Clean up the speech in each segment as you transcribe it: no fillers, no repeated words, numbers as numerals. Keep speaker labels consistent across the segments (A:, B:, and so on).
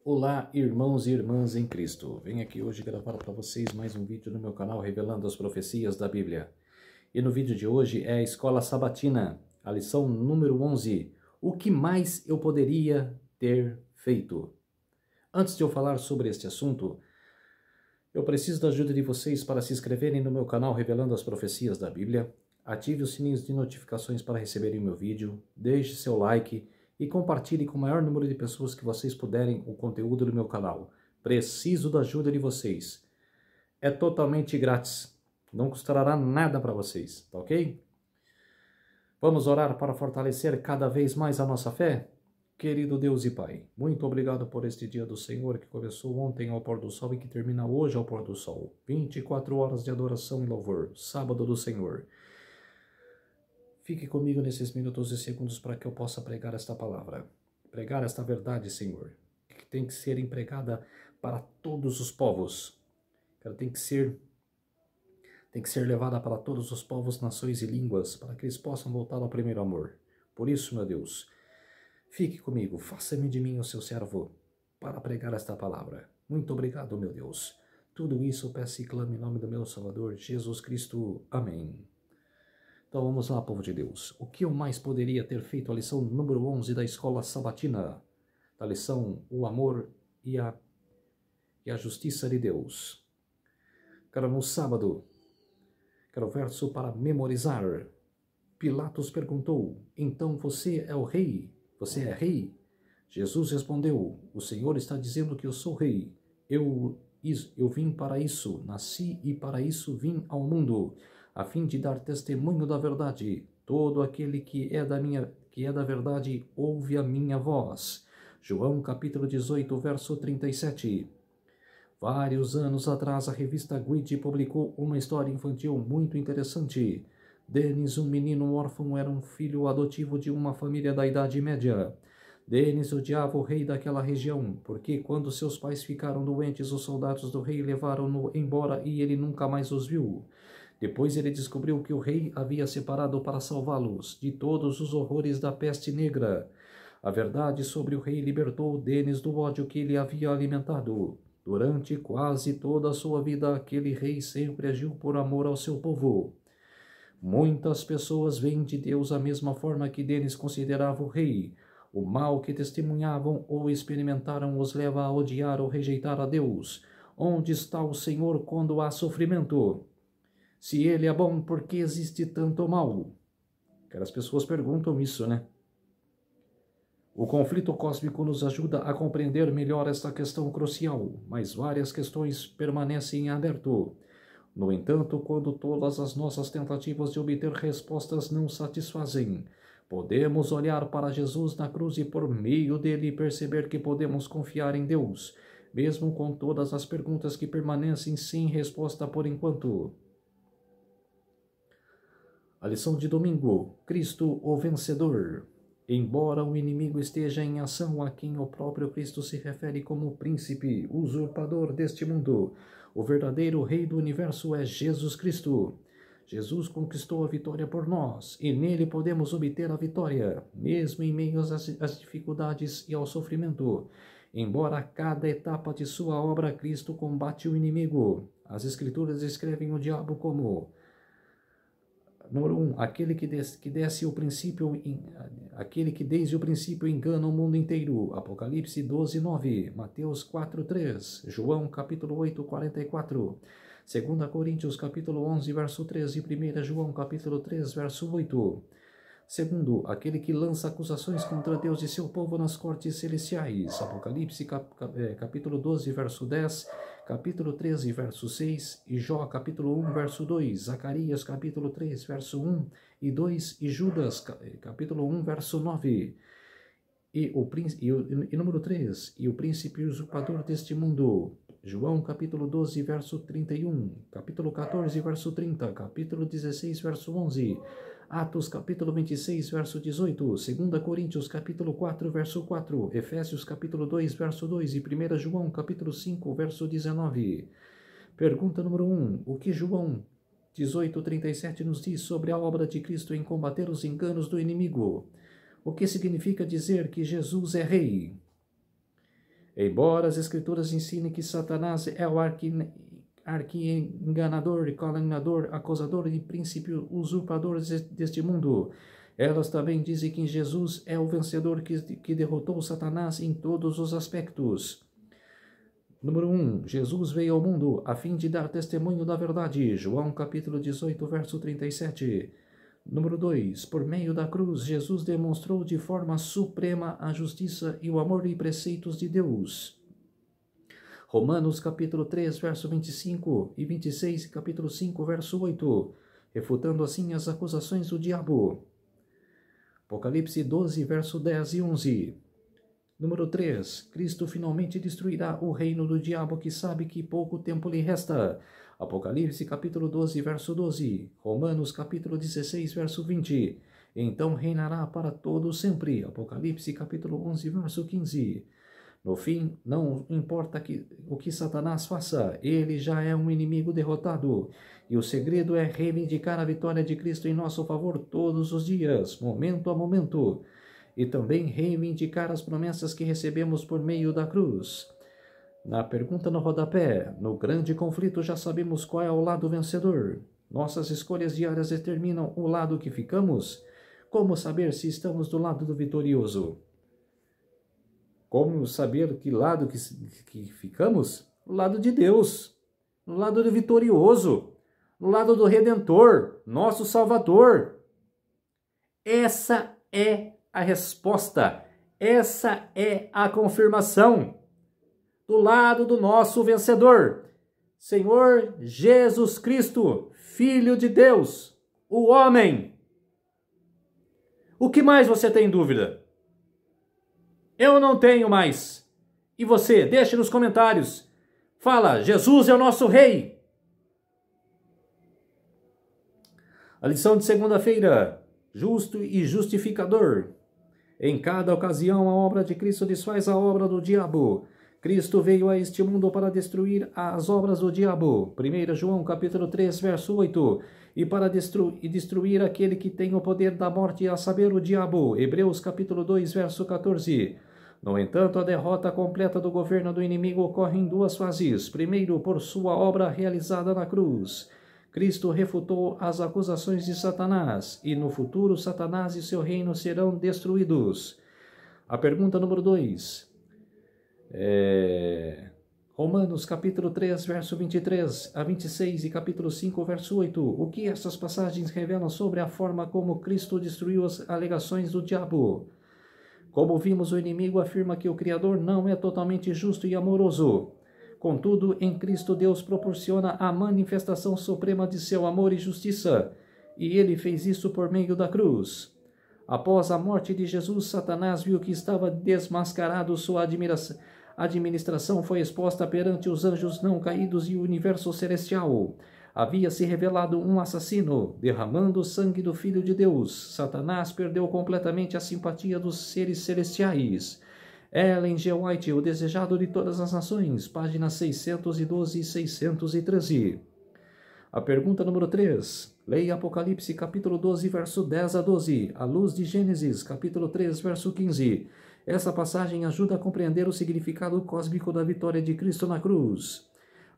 A: Olá, irmãos e irmãs em Cristo. Venho aqui hoje gravar para vocês mais um vídeo no meu canal revelando as profecias da Bíblia. E no vídeo de hoje é a Escola Sabatina, a lição número 11. O que mais eu poderia ter feito? Antes de eu falar sobre este assunto, eu preciso da ajuda de vocês para se inscreverem no meu canal revelando as profecias da Bíblia. Ative os sininhos de notificações para receberem o meu vídeo, deixe seu like e compartilhe com o maior número de pessoas que vocês puderem o conteúdo do meu canal. Preciso da ajuda de vocês. É totalmente grátis, não custará nada para vocês, tá ok? Vamos orar para fortalecer cada vez mais a nossa fé? Querido Deus e Pai, muito obrigado por este dia do Senhor que começou ontem ao pôr do sol e que termina hoje ao pôr do sol. 24 horas de adoração e louvor, sábado do Senhor. Fique comigo nesses minutos e segundos para que eu possa pregar esta palavra. Pregar esta verdade, Senhor, que tem que ser empregada para todos os povos. Ela tem que ser levada para todos os povos, nações e línguas, para que eles possam voltar ao primeiro amor. Por isso, meu Deus, fique comigo, faça-me de mim o seu servo para pregar esta palavra. Muito obrigado, meu Deus. Tudo isso eu peço e clamo em nome do meu Salvador, Jesus Cristo. Amém. Então vamos lá, povo de Deus. O que eu mais poderia ter feito? A lição número 11 da Escola Sabatina. Da lição O Amor e a Justiça de Deus. Cara, no sábado, quero verso para memorizar. Pilatos perguntou, então você é o rei? Você é rei? Jesus respondeu, o Senhor está dizendo que eu sou rei. Eu vim para isso, nasci e para isso vim ao mundo, a fim de dar testemunho da verdade. Todo aquele que é da verdade ouve a minha voz. João capítulo 18, verso 37. Vários anos atrás, a revista Guide publicou uma história infantil muito interessante. Denis, um menino órfão, era um filho adotivo de uma família da Idade Média. Denis odiava o rei daquela região, porque quando seus pais ficaram doentes, os soldados do rei levaram-no embora e ele nunca mais os viu. Depois ele descobriu que o rei havia separado para salvá-los de todos os horrores da peste negra. A verdade sobre o rei libertou Denis do ódio que ele havia alimentado. Durante quase toda a sua vida, aquele rei sempre agiu por amor ao seu povo. Muitas pessoas veem de Deus a mesma forma que Denis considerava o rei. O mal que testemunhavam ou experimentaram os leva a odiar ou rejeitar a Deus. Onde está o Senhor quando há sofrimento? Se ele é bom, por que existe tanto mal? Aquelas pessoas perguntam isso, né? O conflito cósmico nos ajuda a compreender melhor esta questão crucial, mas várias questões permanecem em aberto. No entanto, quando todas as nossas tentativas de obter respostas não satisfazem, podemos olhar para Jesus na cruz e por meio dele perceber que podemos confiar em Deus, mesmo com todas as perguntas que permanecem sem resposta por enquanto. A lição de domingo, Cristo o Vencedor. Embora o inimigo esteja em ação, a quem o próprio Cristo se refere como príncipe, usurpador deste mundo, o verdadeiro rei do universo é Jesus Cristo. Jesus conquistou a vitória por nós, e nele podemos obter a vitória, mesmo em meio às dificuldades e ao sofrimento. Embora a cada etapa de sua obra, Cristo combate o inimigo. As Escrituras descrevem o diabo como... Número 1, aquele que desde o princípio engana o mundo inteiro. Apocalipse 12, 9, Mateus 4, 3, João capítulo 8, 44, 2 Coríntios capítulo 11, verso 13 e 1 João capítulo 3, verso 8. Segundo, aquele que lança acusações contra Deus e seu povo nas cortes celestiais. Apocalipse capítulo 12, verso 10, capítulo 13, verso 6, e Jó capítulo 1, verso 2, Zacarias capítulo 3, verso 1 e 2, e Judas capítulo 1, verso 9. E número 3, e o príncipe usurpador deste mundo. João capítulo 12, verso 31, capítulo 14, verso 30, capítulo 16, verso 11, Atos capítulo 26, verso 18, 2 Coríntios capítulo 4, verso 4, Efésios capítulo 2, verso 2 e 1 João capítulo 5, verso 19. Pergunta número 1. O que João 18:37 nos diz sobre a obra de Cristo em combater os enganos do inimigo? O que significa dizer que Jesus é rei? Embora as Escrituras ensinem que Satanás é o arqui-enganador, caluniador, acusador e príncipe usurpador deste mundo, elas também dizem que Jesus é o vencedor que derrotou Satanás em todos os aspectos. Número 1. Jesus veio ao mundo a fim de dar testemunho da verdade. João capítulo 18, verso 37. Número 2. Por meio da cruz, Jesus demonstrou de forma suprema a justiça e o amor e preceitos de Deus. Romanos capítulo 3, verso 25 e 26, capítulo 5, verso 8, refutando assim as acusações do diabo. Apocalipse 12, verso 10 e 11. Número 3. Cristo finalmente destruirá o reino do diabo, que sabe que pouco tempo lhe resta. Apocalipse capítulo 12, verso 12. Romanos capítulo 16, verso 20. Então reinará para todo sempre. Apocalipse capítulo 11, verso 15. No fim, não importa o que Satanás faça, ele já é um inimigo derrotado. E o segredo é reivindicar a vitória de Cristo em nosso favor todos os dias, momento a momento. E também reivindicar as promessas que recebemos por meio da cruz. Na pergunta no rodapé, no grande conflito já sabemos qual é o lado vencedor. Nossas escolhas diárias determinam o lado que ficamos. Como saber se estamos do lado do vitorioso? Como saber que lado que ficamos? No lado de Deus, no lado do vitorioso, no lado do Redentor, nosso Salvador. Essa é a resposta, essa é a confirmação. Do lado do nosso vencedor, Senhor Jesus Cristo, Filho de Deus, o homem. O que mais você tem dúvida? Eu não tenho mais. E você? Deixe nos comentários. Fala, Jesus é o nosso rei. A lição de segunda-feira, justo e justificador. Em cada ocasião, a obra de Cristo desfaz a obra do diabo. Cristo veio a este mundo para destruir as obras do diabo. 1 João capítulo 3, verso 8. E para destruir aquele que tem o poder da morte, a saber, o diabo. Hebreus capítulo 2, verso 14. No entanto, a derrota completa do governo do inimigo ocorre em duas fases. Primeiro, por sua obra realizada na cruz. Cristo refutou as acusações de Satanás, e no futuro Satanás e seu reino serão destruídos. A pergunta número 2. Romanos capítulo 3, verso 23 a 26 e capítulo 5, verso 8. O que essas passagens revelam sobre a forma como Cristo destruiu as alegações do diabo? Como vimos, o inimigo afirma que o Criador não é totalmente justo e amoroso. Contudo, em Cristo Deus proporciona a manifestação suprema de seu amor e justiça, e ele fez isso por meio da cruz. Após a morte de Jesus, Satanás viu que estava desmascarado, sua administração foi exposta perante os anjos não caídos e o universo celestial. Havia se revelado um assassino, derramando o sangue do Filho de Deus. Satanás perdeu completamente a simpatia dos seres celestiais. Ellen G. White, O Desejado de Todas as Nações, páginas 612 e 613. A pergunta número 3. Leia Apocalipse capítulo 12, verso 10 a 12, à luz de Gênesis capítulo 3, verso 15. Essa passagem ajuda a compreender o significado cósmico da vitória de Cristo na cruz.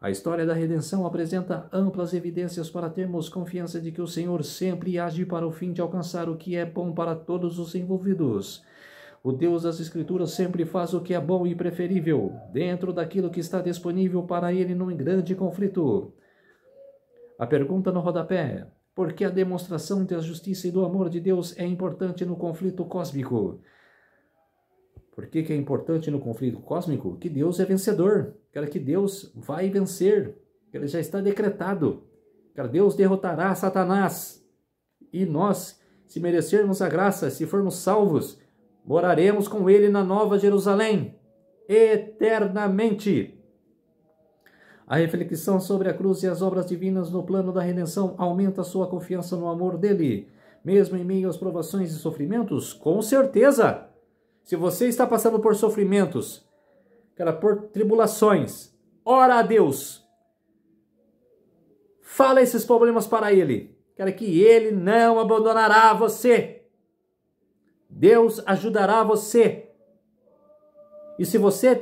A: A história da redenção apresenta amplas evidências para termos confiança de que o Senhor sempre age para o fim de alcançar o que é bom para todos os envolvidos. O Deus das Escrituras sempre faz o que é bom e preferível, dentro daquilo que está disponível para ele num grande conflito. A pergunta no rodapé: por que a demonstração da justiça e do amor de Deus é importante no conflito cósmico? Por que é importante no conflito cósmico? Que Deus é vencedor. Que Deus vai vencer. Que ele já está decretado. Que Deus derrotará Satanás. E nós, se merecermos a graça, se formos salvos, moraremos com ele na Nova Jerusalém, eternamente. A reflexão sobre a cruz e as obras divinas no plano da redenção aumenta sua confiança no amor dele, mesmo em meio às provações e sofrimentos? Com certeza! Se você está passando por sofrimentos, por tribulações, ora a Deus. Fala esses problemas para ele. Que ele não abandonará você. Deus ajudará você. E se você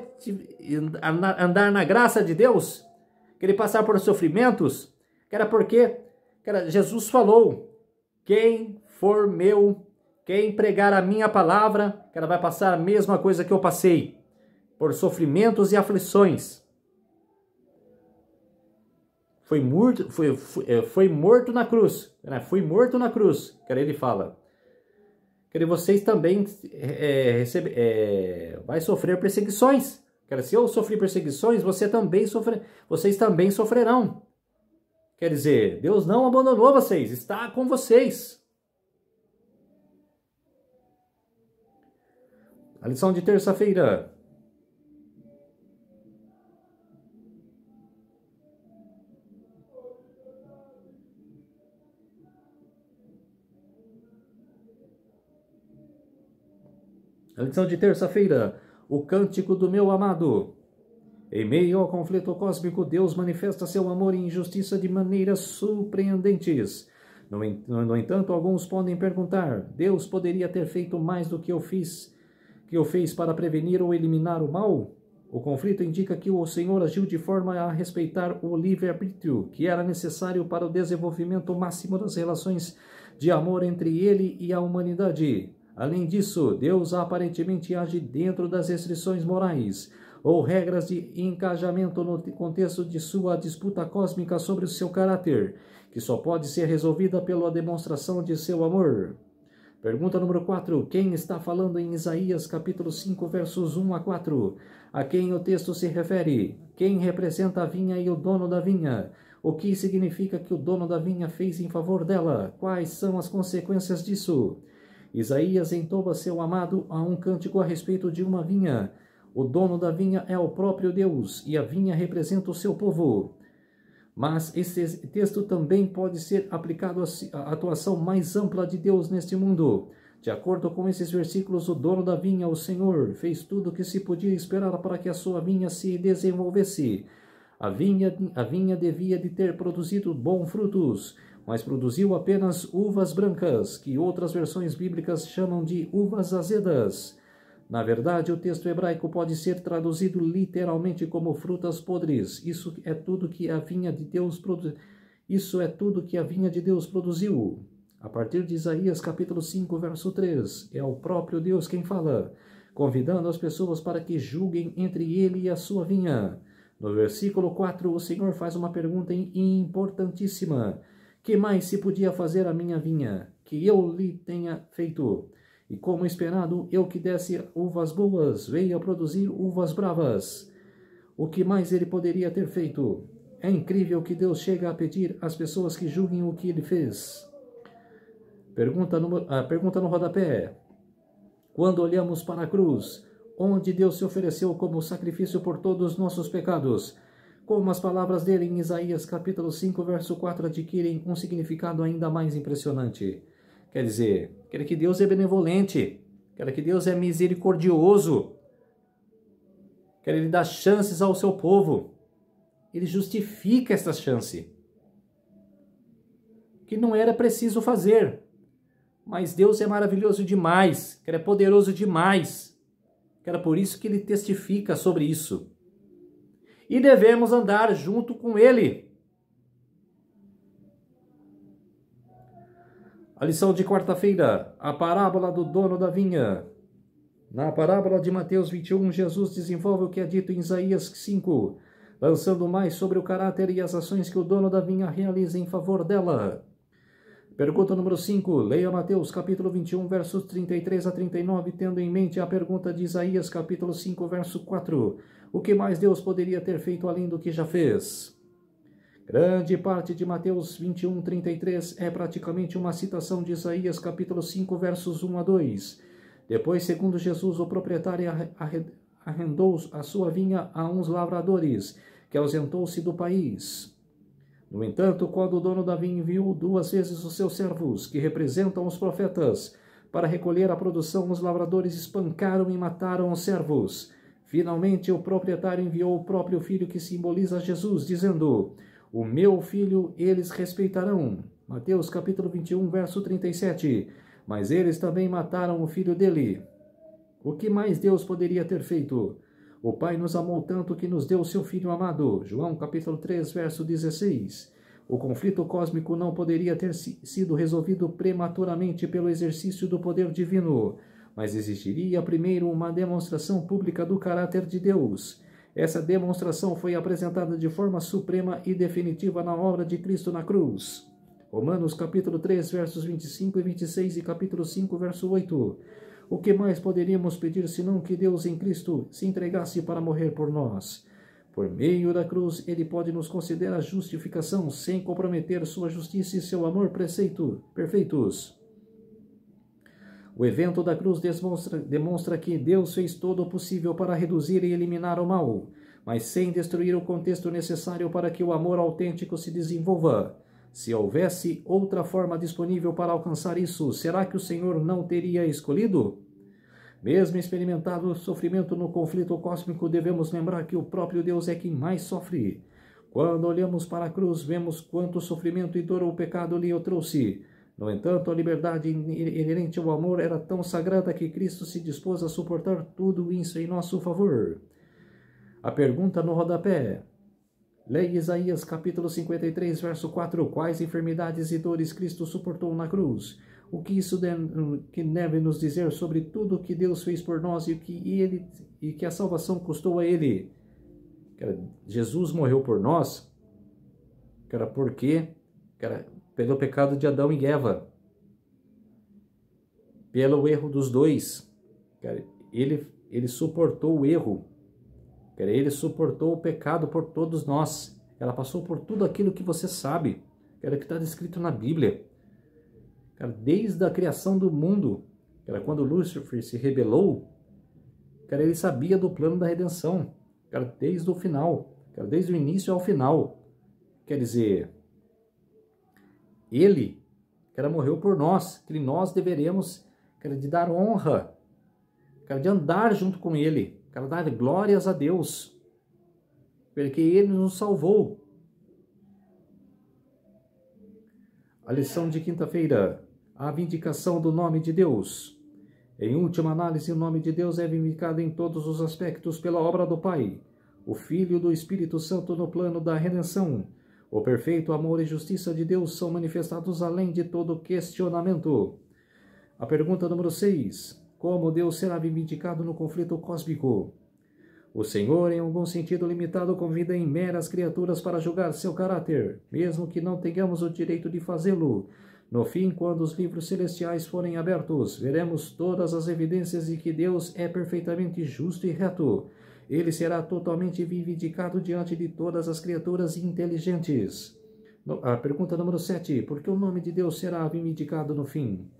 A: andar na graça de Deus, querer passar por sofrimentos, que era porque Jesus falou, quem for meu, quem pregar a minha palavra, que ela vai passar a mesma coisa que eu passei, por sofrimentos e aflições. Foi morto na cruz, né? Fui morto na cruz, que ele fala. Que vocês também vai sofrer perseguições. Se eu sofrer perseguições, vocês também sofrerão. Quer dizer, Deus não abandonou vocês, está com vocês. A lição de terça-feira. A lição de terça-feira, o cântico do meu amado. Em meio ao conflito cósmico, Deus manifesta seu amor e injustiça de maneiras surpreendentes. No entanto, alguns podem perguntar, Deus poderia ter feito mais do que fez para prevenir ou eliminar o mal? O conflito indica que o Senhor agiu de forma a respeitar o livre-arbítrio, que era necessário para o desenvolvimento máximo das relações de amor entre ele e a humanidade. Além disso, Deus aparentemente age dentro das restrições morais ou regras de encajamento no contexto de sua disputa cósmica sobre o seu caráter, que só pode ser resolvida pela demonstração de seu amor. Pergunta número 4. Quem está falando em Isaías capítulo 5, versos 1 a 4? A quem o texto se refere? Quem representa a vinha e o dono da vinha? O que significa que o dono da vinha fez em favor dela? Quais são as consequências disso? Isaías entoa seu amado a um cântico a respeito de uma vinha. O dono da vinha é o próprio Deus, e a vinha representa o seu povo. Mas esse texto também pode ser aplicado à atuação mais ampla de Deus neste mundo. De acordo com esses versículos, o dono da vinha, o Senhor, fez tudo o que se podia esperar para que a sua vinha se desenvolvesse. A vinha devia de ter produzido bons frutos, mas produziu apenas uvas brancas, que outras versões bíblicas chamam de uvas azedas. Na verdade, o texto hebraico pode ser traduzido literalmente como frutas podres. Isso é tudo que a vinha de Deus produziu. A partir de Isaías capítulo 5, verso 3, é o próprio Deus quem fala, convidando as pessoas para que julguem entre ele e a sua vinha. No versículo 4, o Senhor faz uma pergunta importantíssima. Que mais se podia fazer à minha vinha, que eu lhe tenha feito? E como esperado, eu que desse uvas boas, veio a produzir uvas bravas. O que mais ele poderia ter feito? É incrível que Deus chega a pedir às pessoas que julguem o que ele fez. Pergunta no rodapé. Quando olhamos para a cruz, onde Deus se ofereceu como sacrifício por todos os nossos pecados, como as palavras dele em Isaías capítulo 5, verso 4 adquirem um significado ainda mais impressionante. Quer dizer, que Deus é benevolente, que Deus é misericordioso, que ele dá chances ao seu povo, ele justifica essa chance, que não era preciso fazer, mas Deus é maravilhoso demais, que ele é poderoso demais, que era por isso que ele testifica sobre isso. E devemos andar junto com ele. A lição de quarta-feira, a parábola do dono da vinha. Na parábola de Mateus 21, Jesus desenvolve o que é dito em Isaías 5, lançando mais sobre o caráter e as ações que o dono da vinha realiza em favor dela. Pergunta número 5. Leia Mateus capítulo 21, versos 33 a 39, tendo em mente a pergunta de Isaías capítulo 5, verso 4. O que mais Deus poderia ter feito além do que já fez? Grande parte de Mateus 21, 33 é praticamente uma citação de Isaías capítulo 5, versos 1 a 2. Depois, segundo Jesus, o proprietário arrendou a sua vinha a uns lavradores, que ausentou-se do país. No entanto, quando o dono da vinha enviou 2 vezes os seus servos, que representam os profetas, para recolher a produção, os lavradores espancaram e mataram os servos. Finalmente, o proprietário enviou o próprio filho, que simboliza Jesus, dizendo: o meu filho eles respeitarão. Mateus capítulo 21, verso 37. Mas eles também mataram o filho dele. O que mais Deus poderia ter feito? O Pai nos amou tanto que nos deu o seu Filho amado. João capítulo 3, verso 16. O conflito cósmico não poderia ter sido resolvido prematuramente pelo exercício do poder divino, mas existiria primeiro uma demonstração pública do caráter de Deus. Essa demonstração foi apresentada de forma suprema e definitiva na obra de Cristo na cruz. Romanos capítulo 3, versos 25 e 26 e capítulo 5, verso 8. O que mais poderíamos pedir senão que Deus em Cristo se entregasse para morrer por nós? Por meio da cruz, ele pode nos conceder a justificação sem comprometer sua justiça e seu amor perfeitos. O evento da cruz demonstra que Deus fez todo o possível para reduzir e eliminar o mal, mas sem destruir o contexto necessário para que o amor autêntico se desenvolva. Se houvesse outra forma disponível para alcançar isso, será que o Senhor não teria escolhido? Mesmo experimentado o sofrimento no conflito cósmico, devemos lembrar que o próprio Deus é quem mais sofre. Quando olhamos para a cruz, vemos quanto sofrimento e dor o pecado lhe trouxe. No entanto, a liberdade inerente ao amor era tão sagrada que Cristo se dispôs a suportar tudo isso em nosso favor. A pergunta no rodapé. Leia Isaías capítulo 53, verso 4. Quais enfermidades e dores Cristo suportou na cruz? O que isso deve nos dizer sobre tudo o que Deus fez por nós e que a salvação custou a Ele? Jesus morreu por nós, pelo pecado de Adão e Eva, pelo erro dos dois. Ele suportou o erro. Ele suportou o pecado por todos nós. Ela passou por tudo aquilo que você sabe, que está descrito na Bíblia. Desde a criação do mundo, quando Lúcifer se rebelou, ele sabia do plano da redenção, desde o final, desde o início ao final. Quer dizer, ele morreu por nós, que nós deveremos de dar honra, de andar junto com ele, dar glórias a Deus, porque ele nos salvou. A lição de quinta-feira, a vindicação do nome de Deus. Em última análise, o nome de Deus é vindicado em todos os aspectos pela obra do Pai, o Filho e do Espírito Santo no plano da redenção. O perfeito amor e justiça de Deus são manifestados além de todo questionamento. A pergunta número 6. Como Deus será vindicado no conflito cósmico? O Senhor, em algum sentido limitado, convida em meras criaturas para julgar seu caráter, mesmo que não tenhamos o direito de fazê-lo. No fim, quando os livros celestiais forem abertos, veremos todas as evidências de que Deus é perfeitamente justo e reto. Ele será totalmente vindicado diante de todas as criaturas inteligentes. A pergunta número 7. Por que o nome de Deus será vindicado no fim?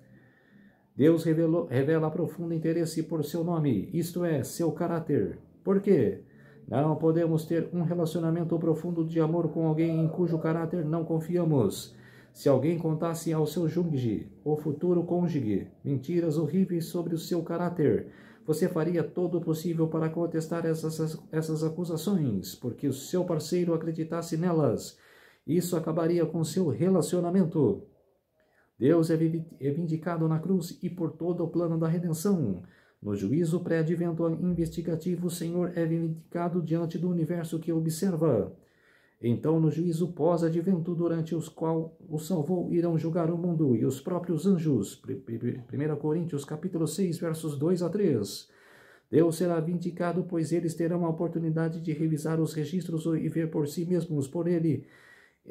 A: Deus revela profundo interesse por seu nome, isto é, seu caráter. Por quê? Não podemos ter um relacionamento profundo de amor com alguém em cujo caráter não confiamos. Se alguém contasse ao seu cônjuge, ou futuro cônjuge, mentiras horríveis sobre o seu caráter, você faria todo o possível para contestar essas acusações, porque o seu parceiro acreditasse nelas. Isso acabaria com seu relacionamento. Deus é vindicado na cruz e por todo o plano da redenção. No juízo pré-advento investigativo, o Senhor é vindicado diante do universo que observa. Então, no juízo pós-advento, durante os qual o salvou, irão julgar o mundo e os próprios anjos. 1 Coríntios capítulo 6, versos 2 a 3. Deus será vindicado, pois eles terão a oportunidade de revisar os registros e ver por si mesmos, por ele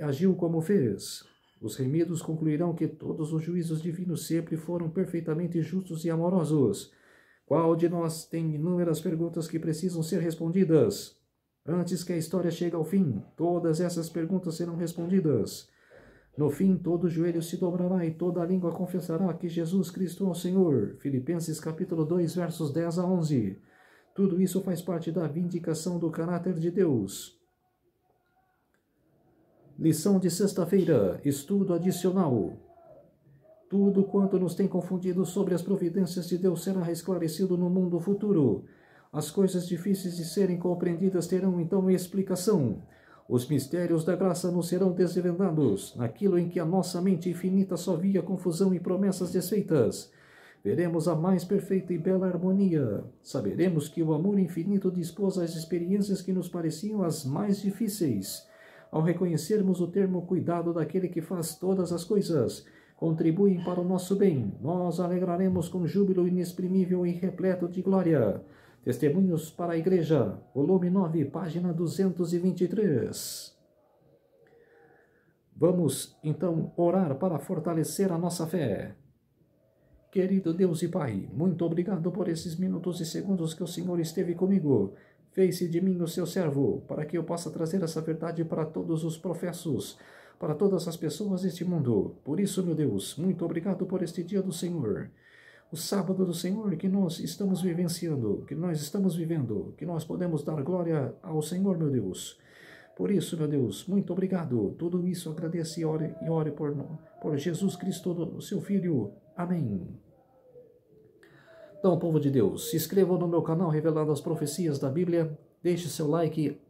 A: agiu como fez. Os remidos concluirão que todos os juízos divinos sempre foram perfeitamente justos e amorosos. Qual de nós tem inúmeras perguntas que precisam ser respondidas? Antes que a história chegue ao fim, todas essas perguntas serão respondidas. No fim, todo joelho se dobrará e toda língua confessará que Jesus Cristo é o Senhor. Filipenses capítulo 2, versos 10 a 11. Tudo isso faz parte da vindicação do caráter de Deus. Lição de sexta-feira, estudo adicional. Tudo quanto nos tem confundido sobre as providências de Deus será esclarecido no mundo futuro. As coisas difíceis de serem compreendidas terão então explicação. Os mistérios da graça nos serão desvendados, naquilo em que a nossa mente infinita só via confusão e promessas desfeitas. Veremos a mais perfeita e bela harmonia. Saberemos que o amor infinito dispôs as experiências que nos pareciam as mais difíceis. Ao reconhecermos o termo cuidado daquele que faz todas as coisas, contribuem para o nosso bem, nós alegraremos com júbilo inexprimível e repleto de glória. Testemunhos para a Igreja, volume 9, página 223. Vamos, então, orar para fortalecer a nossa fé. Querido Deus e Pai, muito obrigado por esses minutos e segundos que o Senhor esteve comigo. Fez-se de mim o seu servo, para que eu possa trazer essa verdade para todos os professos, para todas as pessoas deste mundo. Por isso, meu Deus, muito obrigado por este dia do Senhor. O sábado do Senhor que nós estamos vivenciando, que nós estamos vivendo, que nós podemos dar glória ao Senhor, meu Deus. Por isso, meu Deus, muito obrigado. Tudo isso agradeço e ore por Jesus Cristo, seu Filho. Amém. Então, povo de Deus, se inscrevam no meu canal Revelando as Profecias da Bíblia, deixe seu like,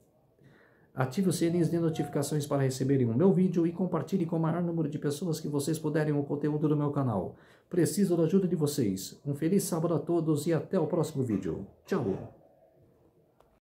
A: ative os sininhos de notificações para receberem o meu vídeo e compartilhe com o maior número de pessoas que vocês puderem o conteúdo do meu canal. Preciso da ajuda de vocês. Um feliz sábado a todos e até o próximo vídeo. Tchau!